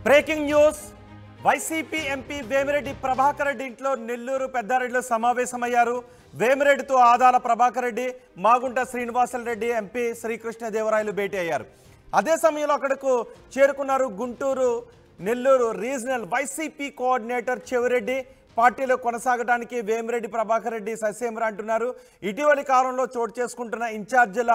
Breaking news YCP MP Vemireddy Prabhakar Reddy ఇంట్లో నెల్లూరు పెద్దారెడ్డిలో సమావేశమయ్యారు. వేమిరెడ్డితో Adala Prabhakar Reddy, Magunta Srinivasa Reddy, MP Srikrishnadevarayalu భేటీ అయ్యారు. అదే సమయంలో అక్కడకు చేరుకున్నారు Guntur Nellore regional YCP coordinator Chevireddy. పార్టీలో కొనసాగడానికి వేమిరెడ్డి ప్రభాకర్ రెడ్డి ససేమరా అంటున్నారు. ఇటీవలి కాలంలో చోటు చేసుకుంటున్న ఇన్ఛార్జీల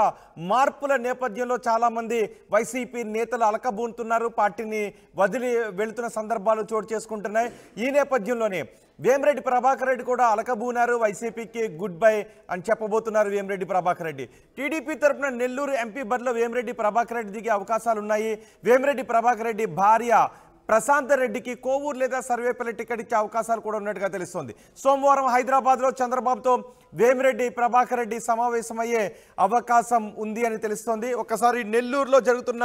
మార్పుల నేపథ్యంలో చాలామంది వైసీపీ నేతలు అలకబూనుతున్నారు. పార్టీని వదిలి వెళుతున్న సందర్భాలు చోటు చేసుకుంటున్నాయి. ఈ నేపథ్యంలోనే వేమిరెడ్డి ప్రభాకర్ రెడ్డి కూడా అలకబూనారు. వైసీపీకి గుడ్ బై అని చెప్పబోతున్నారు వేమిరెడ్డి ప్రభాకర్ రెడ్డి. టీడీపీ తరఫున నెల్లూరు ఎంపీ బరిలో వేమిరెడ్డి ప్రభాకర్ రెడ్డి దిగే అవకాశాలున్నాయి. వేమిరెడ్డి ప్రభాకర్ రెడ్డి భార్య ప్రశాంత్ రెడ్డికి కోవూరు లేదా సర్వేపల్లి టికెట్ ఇచ్చే అవకాశాలు కూడా ఉన్నట్టుగా తెలుస్తోంది. సోమవారం హైదరాబాద్లో చంద్రబాబుతో వేమిరెడ్డి ప్రభాకర్ రెడ్డి సమావేశమయ్యే అవకాశం ఉంది అని తెలుస్తోంది. ఒకసారి నెల్లూరులో జరుగుతున్న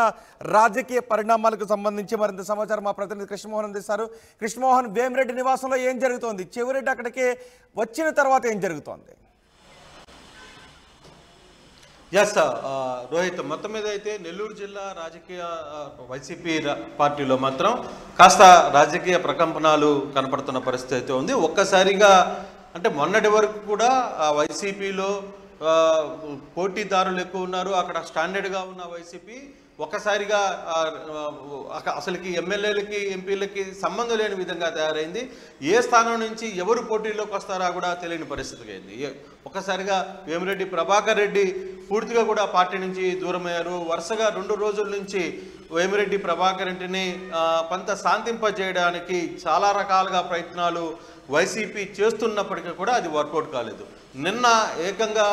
రాజకీయ పరిణామాలకు సంబంధించి మరింత సమాచారం మా ప్రతినిధి కృష్ణమోహన్ అందిస్తారు. కృష్ణమోహన్, వేమిరెడ్డి నివాసంలో ఏం జరుగుతోంది? చెవిరెడ్డి అక్కడికి వచ్చిన తర్వాత ఏం జరుగుతోంది? ఎస్ రోహిత్, మొత్తం మీద అయితే నెల్లూరు జిల్లా రాజకీయ వైసీపీ పార్టీలో మాత్రం కాస్త రాజకీయ ప్రకంపనలు కనపడుతున్న పరిస్థితి అయితే ఉంది. ఒక్కసారిగా అంటే మొన్నటి వరకు కూడా వైసీపీలో పోటీదారులు ఎక్కువ ఉన్నారు. అక్కడ స్టాండర్డ్గా ఉన్న వైసీపీ ఒక్కసారిగా అసలుకి ఎమ్మెల్యేలకి ఎంపీలకి సంబంధం లేని విధంగా తయారైంది. ఏ స్థానం నుంచి ఎవరు పోటీలోకి వస్తారా కూడా తెలియని పరిస్థితికి అయింది. ఒక్కసారిగా వేమిరెడ్డి ప్రభాకర్ రెడ్డి పూర్తిగా కూడా పార్టీ నుంచి దూరమయ్యారు. వరుసగా 2 రోజుల నుంచి వేమిరెడ్డి ప్రభాకర్ రెడ్డిని కొంత శాంతింపజేయడానికి చాలా రకాలుగా ప్రయత్నాలు వైసీపీ చేస్తున్నప్పటికీ కూడా అది వర్కౌట్ కాలేదు. నిన్న ఏకంగా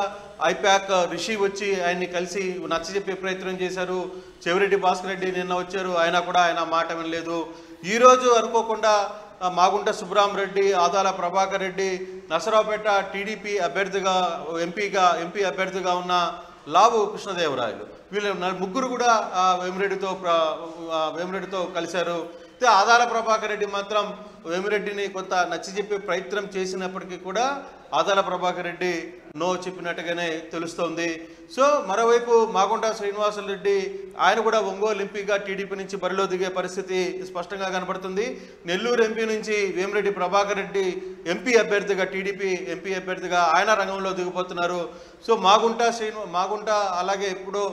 ఐపాక్ రిషి వచ్చి ఆయన్ని కలిసి నచ్చజెప్పే ప్రయత్నం చేశారు. చెవిరెడ్డి భాస్కర్ రెడ్డి నిన్న వచ్చారు, ఆయన మాట వినలేదు. ఈరోజు అనుకోకుండా మాగుంట సుబ్రహ్మరెడ్డి, ఆదాల ప్రభాకర్ రెడ్డి, నసరావుపేట టీడీపీ అభ్యర్థిగా ఎంపీ అభ్యర్థిగా ఉన్న లావు కృష్ణదేవరాయలు, వీళ్ళు ముగ్గురు కూడా వేమిరెడ్డితో కలిశారు. అయితే ఆదాల ప్రభాకర్ రెడ్డి మాత్రం వేమిరెడ్డిని కొంత నచ్చజెప్పే ప్రయత్నం చేసినప్పటికీ కూడా ఆదాల ప్రభాకర్ రెడ్డి నో చెప్పినట్టుగానే తెలుస్తోంది. సో మరోవైపు మాగుంట శ్రీనివాసరెడ్డి ఆయన కూడా ఒంగోలు ఎంపీగా టీడీపీ నుంచి బరిలో దిగే పరిస్థితి స్పష్టంగా కనబడుతుంది. నెల్లూరు ఎంపీ నుంచి వేమిరెడ్డి ప్రభాకర్ రెడ్డి ఎంపీ అభ్యర్థిగా, టీడీపీ ఎంపీ అభ్యర్థిగా ఆయన రంగంలో దిగిపోతున్నారు. సో మాగుంట అలాగే ఇప్పుడు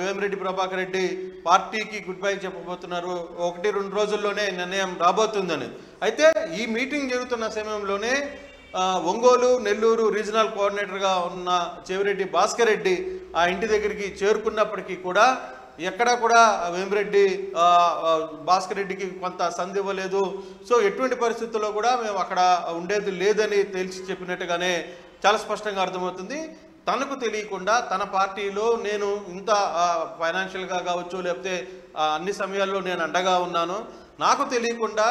వేమిరెడ్డి ప్రభాకర్ రెడ్డి పార్టీకి గుడ్ బై చెప్పబోతున్నారు. 1-2 రోజుల్లోనే నిర్ణయం రాబోతుందని. అయితే ఈ మీటింగ్ జరుగుతున్న సమయంలోనే ఒంగోలు నెల్లూరు రీజనల్ కోఆర్డినేటర్గా ఉన్న చెవిరెడ్డి భాస్కర్ రెడ్డి ఆ ఇంటి దగ్గరికి చేరుకున్నప్పటికీ కూడా ఎక్కడా కూడా వేమిరెడ్డి భాస్కర్ రెడ్డికి కొంత సంధి ఇవ్వలేదు. సో ఎటువంటి పరిస్థితుల్లో కూడా మేము అక్కడ ఉండేది లేదని తేల్చి చెప్పినట్టుగానే చాలా స్పష్టంగా అర్థమవుతుంది. తనకు తెలియకుండా తన పార్టీలో నేను ఇంత ఫైనాన్షియల్గా కావచ్చు, లేకపోతే అన్ని సమయాల్లో నేను అండగా ఉన్నాను, నాకు తెలియకుండా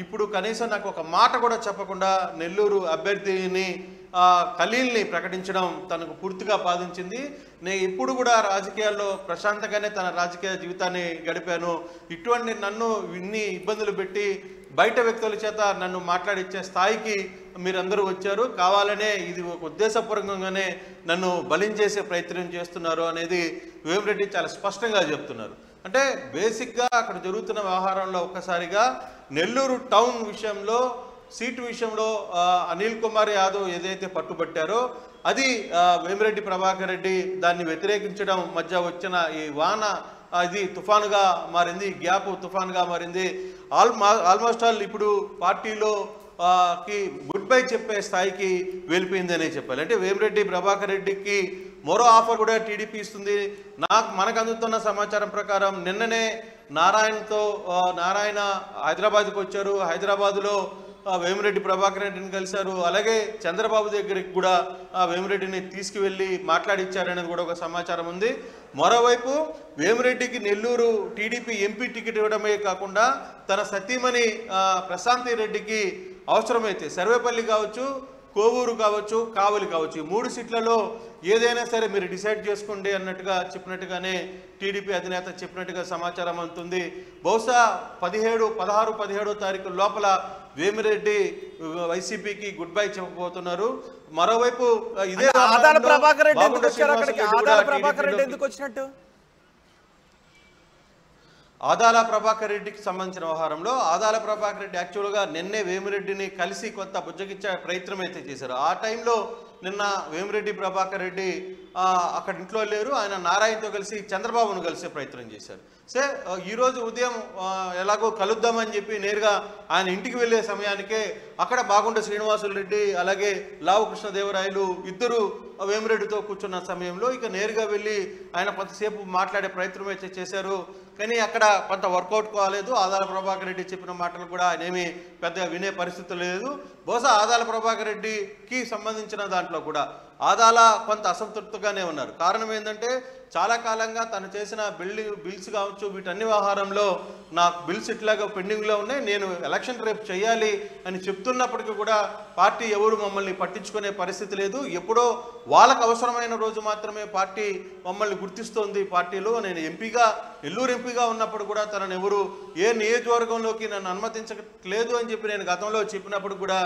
ఇప్పుడు కనీసం నాకు ఒక మాట కూడా చెప్పకుండా నెల్లూరు అభ్యర్థిని ఖలీల్ని ప్రకటించడం తనకు పూర్తిగా బాధించింది. నేను ఇప్పుడు కూడా రాజకీయాల్లో ప్రశాంతంగానే తన రాజకీయ జీవితాన్ని గడిపాను. ఇటువంటి నన్ను ఇన్ని ఇబ్బందులు పెట్టి బయట వ్యక్తుల చేత నన్ను మాట్లాడిచ్చే స్థాయికి మీరందరూ వచ్చారు, కావాలనే ఇది ఒక ఉద్దేశపూర్వకంగానే నన్ను బలించేసే ప్రయత్నం చేస్తున్నారు అనేది వేమిరెడ్డి చాలా స్పష్టంగా చెప్తున్నారు. అంటే బేసిక్గా అక్కడ జరుగుతున్న వ్యవహారంలో ఒక్కసారిగా నెల్లూరు టౌన్ విషయంలో, సీటు విషయంలో అనిల్ కుమార్ యాదవ్ ఏదైతే పట్టుబట్టారో అది వేమిరెడ్డి ప్రభాకర్ రెడ్డి దాన్ని వ్యతిరేకించడం మధ్య వచ్చిన ఈ వాన ఇది తుఫానుగా మారింది, గ్యాప్ తుఫానుగా మారింది. ఆల్మోస్ట్ ఆల్ ఇప్పుడు పార్టీలో గుడ్ బై చెప్పే స్థాయికి వెళ్ళిపోయిందనే చెప్పాలి. అంటే వేమిరెడ్డి ప్రభాకర్ రెడ్డికి మరో ఆఫర్ కూడా టీడీపీ ఇస్తుంది. మనకు అందుతున్న సమాచారం ప్రకారం నిన్ననే నారాయణ హైదరాబాద్కి వచ్చారు. హైదరాబాద్లో వేమిరెడ్డి ప్రభాకర్ రెడ్డిని కలిశారు. అలాగే చంద్రబాబు దగ్గరికి కూడా వేమిరెడ్డిని తీసుకువెళ్ళి మాట్లాడిచ్చారనేది కూడా ఒక సమాచారం ఉంది. మరోవైపు వేమిరెడ్డికి నెల్లూరు టీడీపీ ఎంపీ టికెట్ ఇవ్వడమే కాకుండా తన సతీమణి ప్రశాంతి రెడ్డికి అవసరమైతే సర్వేపల్లి కావచ్చు, కోవూరు కావచ్చు, కావలి కావచ్చు, ఈ 3 సీట్లలో ఏదైనా సరే మీరు డిసైడ్ చేసుకోండి అన్నట్టుగా చెప్పినట్టుగానే టీడీపీ అధినేత చెప్పినట్టుగా సమాచారం అందుతుంది. బహుశా 16-17 తారీఖు లోపల వేమిరెడ్డి వైసీపీకి గుడ్ బై చెప్పబోతున్నారు. మరోవైపు ఇదే ఆదాల ప్రభాకర్ రెడ్డి ఎందుకు వచ్చినట్టు? ఆదాల ప్రభాకర్ రెడ్డికి సంబంధించిన వ్యవహారంలో ఆదాల ప్రభాకర్ రెడ్డి యాక్చువల్గా నిన్నే వేమిరెడ్డిని కలిసి కొంత బుజ్జగించే ప్రయత్నం అయితే చేశారు. ఆ టైంలో నిన్న వేమిరెడ్డి ప్రభాకర్ రెడ్డి అక్కడ ఇంట్లో లేరు, ఆయన నారాయణతో కలిసి చంద్రబాబును కలిసే ప్రయత్నం చేశారు. ఈరోజు ఉదయం ఎలాగో కలుద్దామని చెప్పి నేరుగా ఆయన ఇంటికి వెళ్ళే సమయానికే అక్కడ మాగుంట శ్రీనివాసులు రెడ్డి అలాగే లావు కృష్ణదేవరాయలు ఇద్దరు వేమిరెడ్డితో కూర్చున్న సమయంలో ఇక నేరుగా వెళ్ళి ఆయన కొంతసేపు మాట్లాడే ప్రయత్నం అయితే చేశారు. కానీ అక్కడ కొంత వర్కౌట్ కాలేదు. ఆదాల ప్రభాకర్ రెడ్డి చెప్పిన మాటలు కూడా ఆయన ఏమీ పెద్దగా వినే పరిస్థితి లేదు. బహుశా ఆదాల ప్రభాకర్ రెడ్డికి సంబంధించిన దాంట్లో కూడా ఆదాల కొంత అసంతృప్తిగానే ఉన్నారు. కారణం ఏంటంటే చాలా కాలంగా తను చేసిన బిల్స్ కావచ్చు వీటన్ని వ్యవహారంలో నాకు బిల్స్ ఇట్లాగా పెండింగ్లో ఉన్నాయి, నేను ఎలక్షన్ రేపు చేయాలి అని చెప్తున్నప్పటికీ కూడా పార్టీ ఎవరు మమ్మల్ని పట్టించుకునే పరిస్థితి లేదు. ఎప్పుడో వాళ్ళకు అవసరమైన రోజు మాత్రమే పార్టీ మమ్మల్ని గుర్తిస్తోంది. పార్టీలో నేను నెల్లూరు ఎంపీగా ఉన్నప్పుడు కూడా తనను ఎవరు ఏ నియోజకవర్గంలోకి నన్ను అనుమతించట్లేదు అని చెప్పి నేను గతంలో చెప్పినప్పుడు కూడా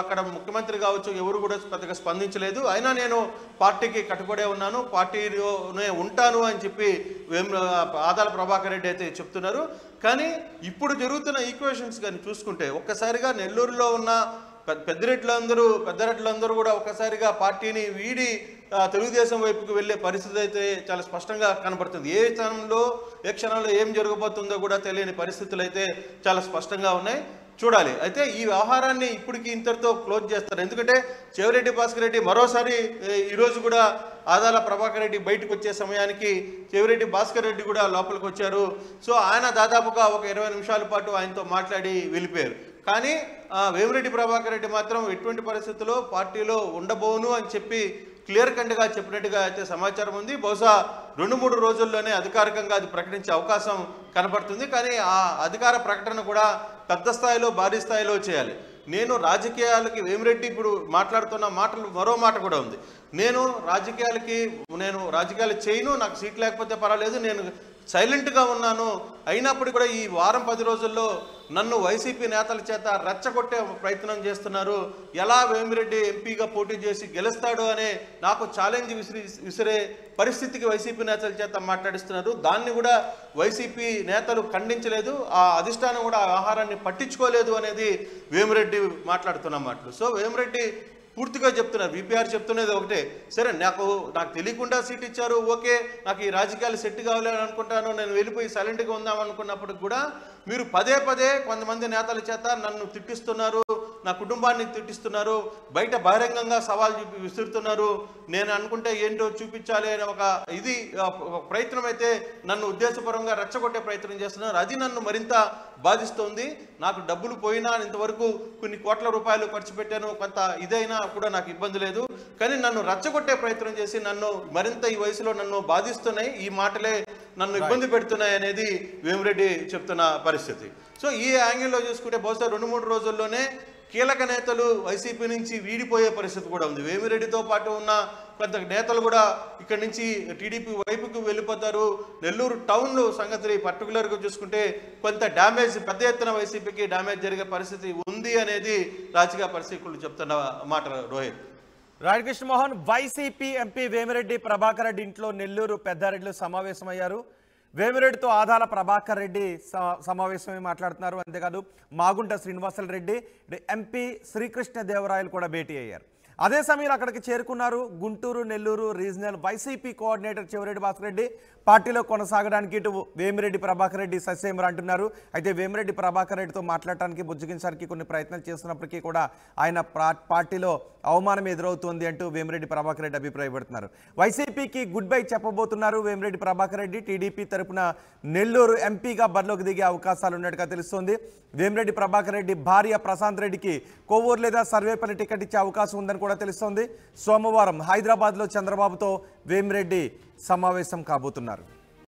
అక్కడ ముఖ్యమంత్రి కావచ్చు ఎవరు కూడా పెద్దగా స్పందించలేదు. అయినా నేను పార్టీకి కట్టుబడే ఉన్నాను, పార్టీలోనే ఉంటాను అని చెప్పి ఆదాల ప్రభాకర్ రెడ్డి అయితే చెప్తున్నారు. కానీ ఇప్పుడు జరుగుతున్న ఈక్వేషన్స్ కానీ చూసుకుంటే ఒక్కసారిగా నెల్లూరులో ఉన్న పెద్దరెడ్లందరూ కూడా ఒక్కసారిగా పార్టీని వీడి తెలుగుదేశం వైపుకి వెళ్ళే పరిస్థితి అయితే చాలా స్పష్టంగా కనబడుతుంది. ఏ క్షణంలో ఏం జరగబోతుందో కూడా తెలియని పరిస్థితులు అయితే చాలా స్పష్టంగా ఉన్నాయి. చూడాలి. అయితే ఈ వ్యవహారాన్ని ఇప్పటికి ఇంతటితో క్లోజ్ చేస్తారు. ఎందుకంటే చెవిరెడ్డి భాస్కర్ రెడ్డి మరోసారి ఈరోజు కూడా ఆదాల ప్రభాకర్ రెడ్డి బయటకు వచ్చే సమయానికి చెవిరెడ్డి భాస్కర్ రెడ్డి కూడా లోపలికి వచ్చారు. ఆయన దాదాపుగా ఒక 20 నిమిషాల పాటు ఆయనతో మాట్లాడి వెళ్ళిపోయారు. కానీ వేమిరెడ్డి ప్రభాకర్ రెడ్డి మాత్రం ఎటువంటి పరిస్థితుల్లో పార్టీలో ఉండబోను అని చెప్పి క్లియర్ కట్గా చెప్పినట్టుగా అయితే సమాచారం ఉంది. బహుశా 2-3 రోజుల్లోనే అధికారికంగా అది ప్రకటించే అవకాశం కనబడుతుంది. కానీ ఆ అధికార ప్రకటన కూడా పెద్ద స్థాయిలో భారీ స్థాయిలో చేయాలి. నేను రాజకీయాలకి వేమిరెడ్డి ఇప్పుడు మాట్లాడుతున్న మాటలు మరో మాట కూడా ఉంది. నేను రాజకీయాలు చేయను, నాకు సీట్ లేకపోతే పర్వాలేదు, నేను సైలెంట్గా ఉన్నాను, అయినప్పుడు కూడా ఈ వారం 10 రోజుల్లో నన్ను వైసీపీ నేతల చేత రెచ్చగొట్టే ప్రయత్నం చేస్తున్నారు. ఎలా వేమిరెడ్డి ఎంపీగా పోటీ చేసి గెలుస్తాడు అనే నాకు ఛాలెంజ్ విసిరే పరిస్థితికి వైసీపీ నేతల చేత మాట్లాడిస్తున్నారు. దాన్ని కూడా వైసీపీ నేతలు ఖండించలేదు, ఆ అధిష్టానం కూడా ఆ ఆహారాన్ని పట్టించుకోలేదు అనేది వేమిరెడ్డి మాట్లాడుతున్న మాటలు. వేమిరెడ్డి పూర్తిగా చెప్తున్నారు, విపిఆర్ చెప్తున్నది ఒకటే, సరే నాకు తెలియకుండా సీట్ ఇచ్చారు, ఓకే, నాకు ఈ రాజకీయాలు సెట్ కావాలని అనుకుంటాను, నేను వెళ్ళిపోయి సైలెంట్గా ఉందాం అనుకున్నప్పటికి కూడా మీరు పదే కొంతమంది నేతల చేత నన్ను తిట్టిస్తున్నారు, నా కుటుంబాన్ని తిట్టిస్తున్నారు, బయట బహిరంగంగా సవాల్ విసురుతున్నారు, నేను అనుకుంటే ఏంటో చూపించాలి అనే ఒక ప్రయత్నం అయితే నన్ను ఉద్దేశపరంగా రెచ్చగొట్టే ప్రయత్నం చేస్తున్నారు. అది నన్ను మరింత బాధిస్తోంది. నాకు డబ్బులు పోయినా ఇంతవరకు కొన్ని కోట్ల రూపాయలు ఖర్చు పెట్టాను, కొంత ఇదైనా కూడా నాకు ఇబ్బంది లేదు, కానీ నన్ను రెచ్చగొట్టే ప్రయత్నం చేసి నన్ను మరింత ఈ వయసులో నన్ను బాధిస్తున్నాయి, ఈ మాటలే నన్ను ఇబ్బంది పెడుతున్నాయి అనేది వేమిరెడ్డి చెప్తున్న పరిస్థితి. ఈ యాంగిల్లో చూసుకుంటే బహుశా 2-3 రోజుల్లోనే కీలక నేతలు వైసీపీ నుంచి వీడిపోయే పరిస్థితి కూడా ఉంది. వేమిరెడ్డితో పాటు ఉన్న కొంత నేతలు కూడా ఇక్కడి నుంచి టీడీపీ వైపుకు వెళ్ళిపోతారు. నెల్లూరు టౌన్ సంగతి పర్టికులర్గా చూసుకుంటే కొంత డ్యామేజ్, పెద్ద ఎత్తున వైసీపీకి డ్యామేజ్ జరిగే పరిస్థితి ఉంది అనేది రాజకీయ పరిస్థితులు చెప్తున్న మాట. రోహిత్ రాధాకృష్ణ మోహన్, వైసీపీ ఎంపీ వేమిరెడ్డి ప్రభాకర్ రెడ్డి ఇంట్లో నెల్లూరు పెద్దారెడ్డిలో సమావేశమయ్యారు. వేమిరెడ్డితో ఆదాల ప్రభాకర్ రెడ్డి సమావేశమై మాట్లాడుతున్నారు. అంతేకాదు మాగుంట శ్రీనివాసులు రెడ్డి, ఎంపీ శ్రీకృష్ణదేవరాయలు కూడా భేటీ అయ్యారు. అదే సమయంలో అక్కడికి చేరుకున్నారు Guntur Nellore regional YCP coordinator Chevireddy Bhaskar Reddy. పార్టీలో కొనసాగడానికి ఇటు వేమిరెడ్డి ప్రభాకర్ రెడ్డి సస్యమర్ అంటున్నారు. అయితే వేమిరెడ్డి ప్రభాకర్ రెడ్డితో మాట్లాడటానికి బుజ్జగించడానికి కొన్ని ప్రయత్నాలు చేస్తున్నప్పటికీ కూడా ఆయన పార్టీలో అవమానం ఎదురవుతోంది అంటూ వేమిరెడ్డి ప్రభాకర్ రెడ్డి అభిప్రాయపడుతున్నారు. వైసీపీకి గుడ్ బై చెప్పబోతున్నారు వేమిరెడ్డి ప్రభాకర్ రెడ్డి. టీడీపీ తరపున నెల్లూరు ఎంపీగా బరిలోకి దిగే అవకాశాలు ఉన్నట్టుగా తెలుస్తోంది. వేమిరెడ్డి ప్రభాకర్ రెడ్డి భార్య ప్రశాంత్ రెడ్డికి కోవూరు లేదా సర్వేపల్లి టికెట్ ఇచ్చే అవకాశం ఉందని కూడా తెలుస్తోంది. సోమవారం హైదరాబాద్లో చంద్రబాబుతో వేమిరెడ్డి సమావేశం కాబోతున్నారు.